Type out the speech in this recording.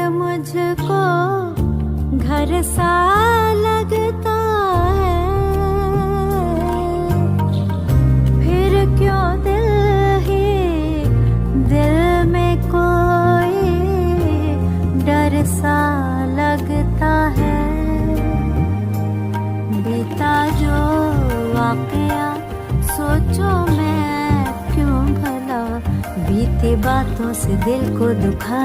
मुझको घर सा लगता है, फिर क्यों दिल ही दिल में कोई डर सा लगता है। बीता जो वाकया सोचो मैं क्यों भला, बीती बातों से दिल को दुखा